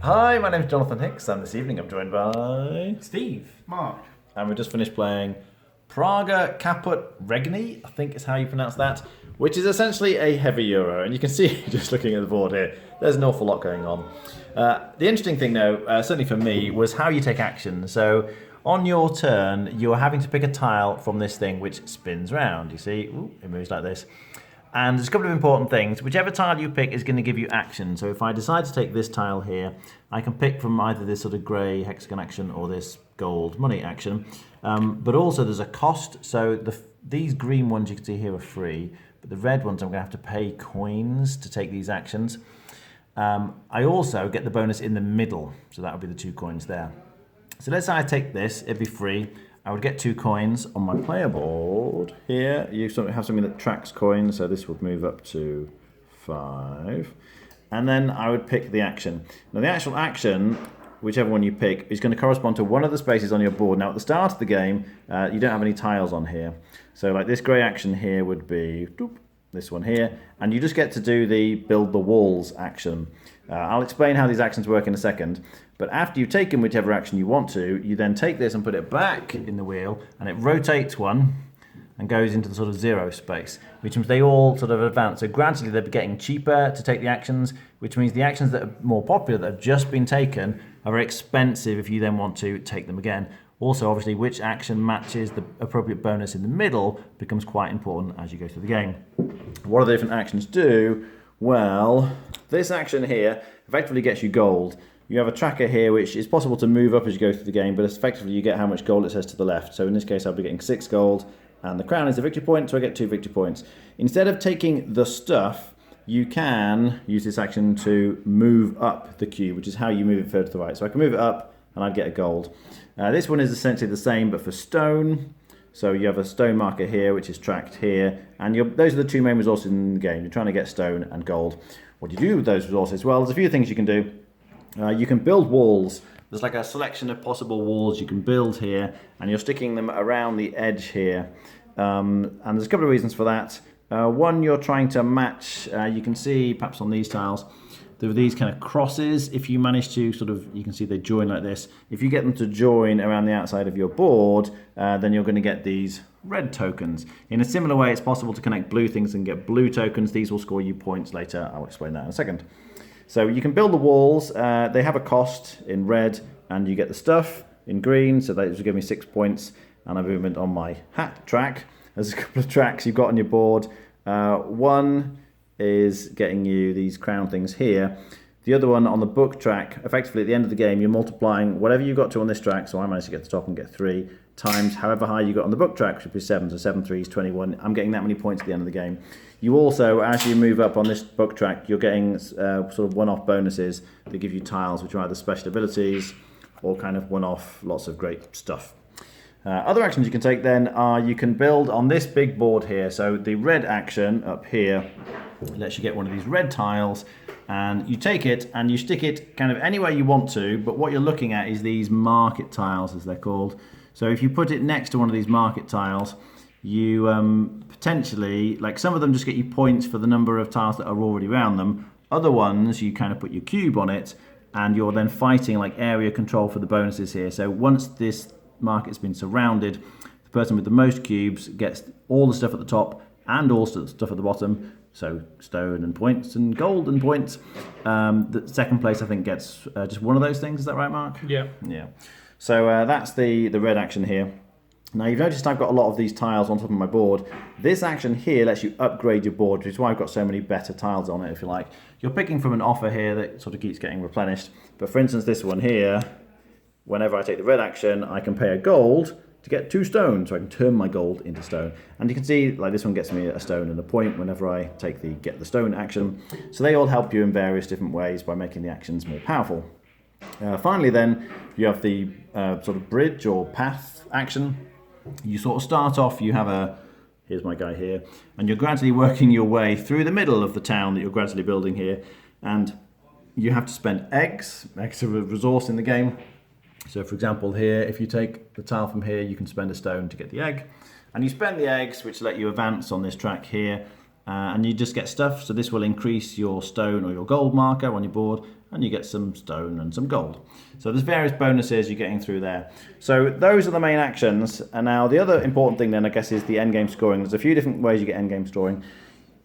Hi, my name's Jonathan Hicks, and this evening I'm joined by Steve. Mark. and we just finished playing Praga Caput Regni, I think is how you pronounce that, which is essentially a heavy euro. And you can see, just looking at the board here, there's an awful lot going on. The interesting thing, though, certainly for me, was how you take action. So on your turn, you are having to pick a tile from this thing which spins round. You see, ooh, it moves like this. And there's a couple of important things. Whichever tile you pick is going to give you action. So if I decide to take this tile here, I can pick from either this sort of grey hexagon action or this gold money action. But also there's a cost. So these green ones you can see here are free, but the red ones I'm going to have to pay coins to take these actions. I also get the bonus in the middle, so that would be the 2 coins there. So let's say I take this, it'd be free. I would get 2 coins on my player board. Here, you have something that tracks coins, so this would move up to 5. And then I would pick the action. Now the actual action, whichever one you pick, is going to correspond to one of the spaces on your board. Now at the start of the game, you don't have any tiles on here. So like this grey action here would be this one here, and you just get to do the build the walls action. I'll explain how these actions work in a second, but after you've taken whichever action you want to, you then take this and put it back in the wheel, and it rotates one and goes into the sort of 0 space, which means they all sort of advance. So gradually they're getting cheaper to take the actions, which means the actions that are more popular, that have just been taken, are very expensive if you then want to take them again. Also, obviously, which action matches the appropriate bonus in the middle becomes quite important as you go through the game. What do the different actions do? Well, this action here effectively gets you gold. You have a tracker here which is possible to move up as you go through the game, but effectively you get how much gold it says to the left. So in this case I'll be getting 6 gold, and the crown is a victory point, so I get 2 victory points. Instead of taking the stuff, you can use this action to move up the cube, which is how you move it further to the right. So I can move it up and I'd get a gold. This one is essentially the same but for stone. So you have a stone marker here which is tracked here, and those are the 2 main resources in the game. You're trying to get stone and gold. What do you do with those resources? Well, there's a few things you can do. You can build walls. There's like a selection of possible walls you can build here, and you're sticking them around the edge here. And there's a couple of reasons for that. One, you're trying to match, you can see perhaps on these tiles, there are these kind of crosses. If you manage to you can see they join like this. If you get them to join around the outside of your board, then you're going to get these red tokens. In a similar way, it's possible to connect blue things and get blue tokens. These will score you points later. I'll explain that in a second. So you can build the walls. They have a cost in red, and you get the stuff in green. So those will give me 6 points, and a movement on my hat track. There's a couple of tracks you've got on your board. One is getting you these crown things here. The other one on the book track, effectively at the end of the game, you're multiplying whatever you got to on this track, so I managed to get to the top and get 3, times however high you got on the book track, which would be 7, so 7 3 is 21. I'm getting that many points at the end of the game. You also, as you move up on this book track, you're getting sort of one-off bonuses that give you tiles, which are either special abilities or kind of one-off, lots of great stuff. Other actions you can take then are you can build on this big board here. So the red action up here lets you get one of these red tiles, and you take it and you stick it kind of anywhere you want to, but what you're looking at is these market tiles, as they're called. So if you put it next to one of these market tiles, you potentially, like some of them just get you points for the number of tiles that are already around them. Other ones, you kind of put your cube on it, and you're then fighting like area control for the bonuses here. So once this market's been surrounded, the person with the most cubes gets all the stuff at the top and all the stuff at the bottom. So stone and points and gold and points. The second place, I think, gets just one of those things. Is that right, Mark? Yeah. Yeah. So that's the red action here. Now you've noticed I've got a lot of these tiles on top of my board. This action here lets you upgrade your board, which is why I've got so many better tiles on it, if you like. You're picking from an offer here that sort of keeps getting replenished. But for instance, this one here, whenever I take the red action, I can pay a gold to get 2 stone, so I can turn my gold into stone. And you can see, like this one gets me a stone and a point whenever I take the get the stone action. So they all help you in various different ways by making the actions more powerful. Finally then, you have the sort of bridge or path action. You sort of start off, you have here's my guy here, and you're gradually working your way through the middle of the town that you're gradually building here, and you have to spend eggs are a resource in the game. So for example here, if you take the tile from here, you can spend a stone to get the egg, and you spend the eggs which let you advance on this track here, and you just get stuff. So this will increase your stone or your gold marker on your board, and you get some stone and some gold. So there's various bonuses you're getting through there. So those are the main actions. And now the other important thing then, I guess, is the endgame scoring. There's a few different ways you get endgame scoring.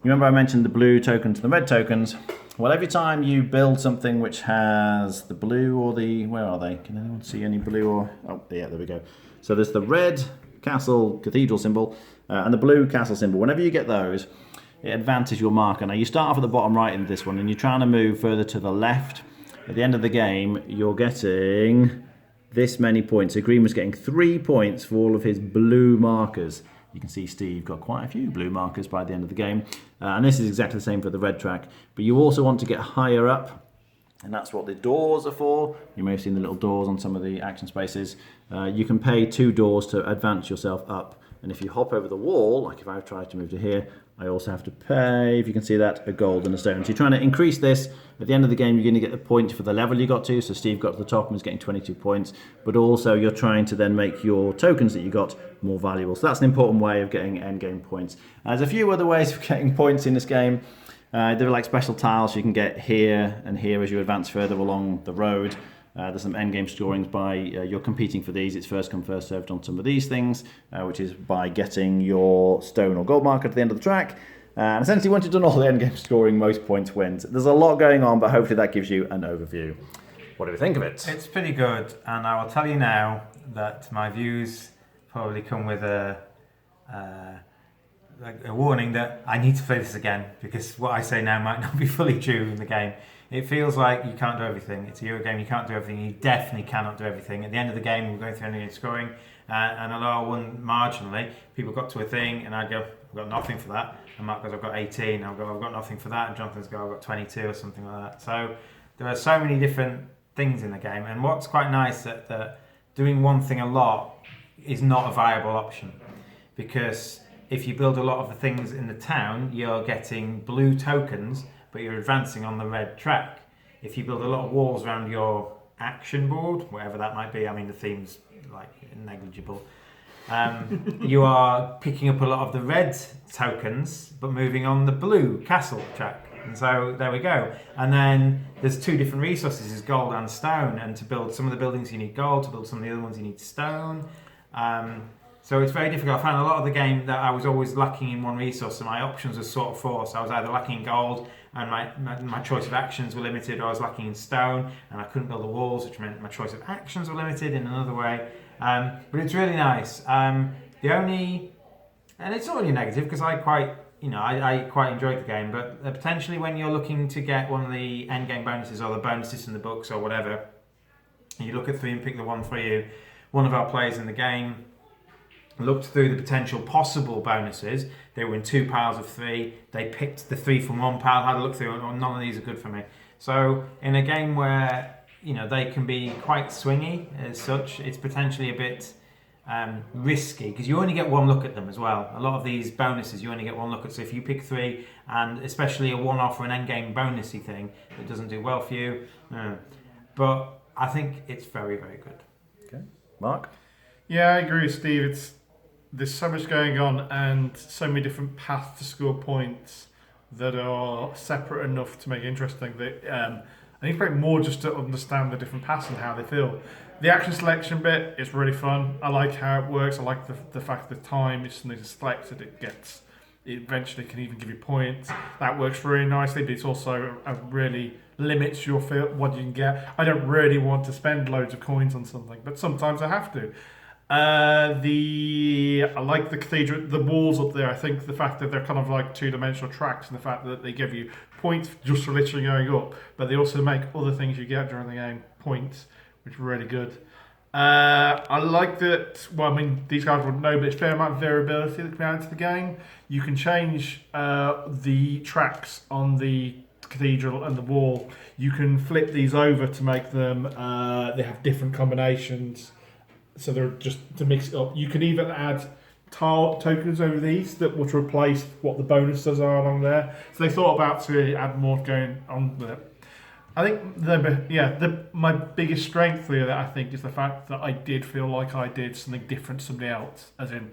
Remember I mentioned the blue tokens and the red tokens? Well, every time you build something which has the blue or the... Where are they? Can anyone see any blue or... Oh, yeah, there we go. So there's the red castle cathedral symbol and the blue castle symbol. Whenever you get those, it advances your marker. Now, you start off at the bottom right in this one, and you're trying to move further to the left. At the end of the game, you're getting this many points. So Green was getting 3 points for all of his blue markers. You can see Steve got quite a few blue markers by the end of the game. And this is exactly the same for the red track. But you also want to get higher up, and that's what the doors are for. You may have seen the little doors on some of the action spaces. You can pay 2 doors to advance yourself up. And if you hop over the wall, like if I try to move to here, I also have to pay, if you can see that, a gold and a stone. So you're trying to increase this. At the end of the game, you're going to get the point for the level you got to. So Steve got to the top and was getting 22 points. But also you're trying to then make your tokens that you got more valuable. So that's an important way of getting end game points. There's a few other ways of getting points in this game. There are like special tiles you can get here and here as you advance further along the road. There's some endgame scorings by you're competing for these. It's first come, first served on some of these things, which is by getting your stone or gold marker at the end of the track. And essentially, once you've done all the endgame scoring, most points wins. There's a lot going on, but hopefully that gives you an overview. What do we think of it? It's pretty good, and I will tell you now that my views probably come with a warning that I need to play this again, because what I say now might not be fully true in the game. It feels like you can't do everything. It's a Euro game, you can't do everything. You definitely cannot do everything. At the end of the game, we're going through endgame scoring, and although I won marginally, people got to a thing, and I'd go, I've got nothing for that. And Mark goes, I've got 18. I'll go, I've got nothing for that. And Jonathan's go, I've got 22 or something like that. So there are so many different things in the game. And what's quite nice that doing one thing a lot is not a viable option, because if you build a lot of the things in the town, you're getting blue tokens, but you're advancing on the red track. If you build a lot of walls around your action board, whatever that might be, I mean the theme's like negligible, you are picking up a lot of the red tokens, but moving on the blue castle track. And so there we go. And then there's 2 different resources, is gold and stone. And to build some of the buildings you need gold, to build some of the other ones you need stone. So it's very difficult. I found a lot of the game that I was always lacking in one resource, so my options were sort of forced. I was either lacking in gold, and my choice of actions were limited, or I was lacking in stone, and I couldn't build the walls, which meant my choice of actions were limited in another way. But it's really nice. And it's not really negative, because I quite enjoyed the game, but potentially when you're looking to get one of the end game bonuses or the bonuses in the books or whatever, and you look at 3 and pick the one for you, one of our players in the game looked through the potential possible bonuses. They were in 2 piles of 3. They picked the 3 from one pile, had a look through, and none of these are good for me. So in a game where they can be quite swingy as such, it's potentially a bit risky, because you only get one look at them as well. A lot of these bonuses you only get one look at. So if you pick 3, and especially a one-off or an endgame bonusy thing that doesn't do well for you, but I think it's very, very good. Okay, Mark? Yeah, I agree with Steve. There's so much going on and so many different paths to score points that are separate enough to make it interesting that I need to play more just to understand the different paths and how they feel. The action selection bit is really fun. I like how it works. I like the fact that the time is something to select that it eventually can even give you points. That works really nicely, but it's also really limits your what you can get. I don't really want to spend loads of coins on something, but sometimes I have to. I like the cathedral, the walls up there. I think the fact that they're kind of like 2-dimensional tracks, and the fact that they give you points just for literally going up, but they also make other things you get during the game points, which are really good. I like that. Well, I mean, these guys would know, but it's a fair amount of variability that can add to the game. You can change the tracks on the cathedral and the wall. You can flip these over to make them. They have different combinations. So they're just to mix it up. You can even add tile tokens over these that would replace what the bonuses are along there. So they thought about to add more going on with it. I think my biggest strength here, I think, is the fact that I did feel like I did something different to somebody else. As in,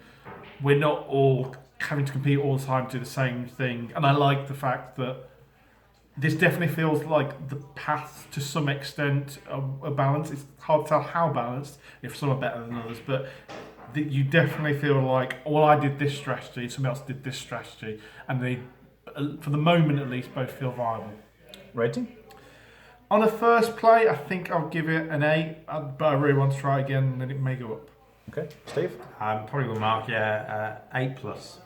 we're not all having to compete all the time to do the same thing. And I like the fact that this definitely feels like the path to some extent a balance. It's hard to tell how balanced, if some are better than others, but you definitely feel like, well, I did this strategy, somebody else did this strategy, and they, for the moment at least, both feel viable. Rating? On a first play, I think I'll give it an 8, but I really want to try again, and then it may go up. Okay, Steve? Probably will mark 8 plus.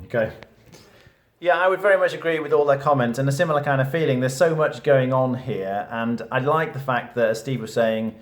Okay. Yeah, I would very much agree with all their comments and a similar kind of feeling. There's so much going on here, and I like the fact that, as Steve was saying,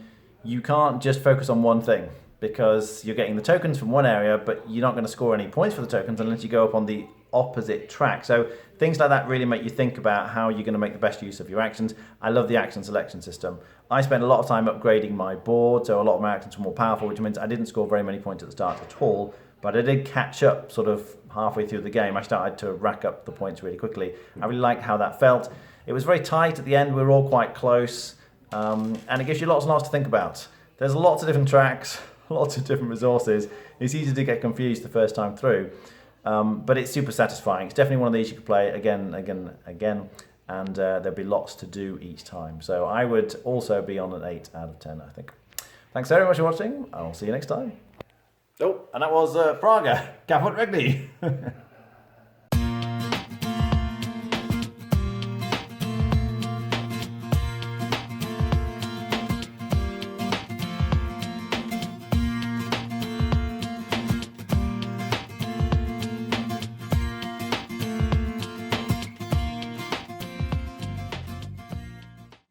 you can't just focus on one thing because you're getting the tokens from one area, but you're not going to score any points for the tokens unless you go up on the opposite track. So things like that really make you think about how you're going to make the best use of your actions. I love the action selection system. I spent a lot of time upgrading my board, so a lot of my actions were more powerful, which means I didn't score very many points at the start at all, but I did catch up sort of halfway through the game. I started to rack up the points really quickly. I really liked how that felt. It was very tight at the end. We were all quite close, and it gives you lots and lots to think about. There's lots of different tracks, lots of different resources. It's easy to get confused the first time through, but it's super satisfying. It's definitely one of these you could play again, and there'll be lots to do each time. So I would also be on an 8 out of 10, I think. Thanks very much for watching. I'll see you next time. Oh, and that was Praga Caput Regni.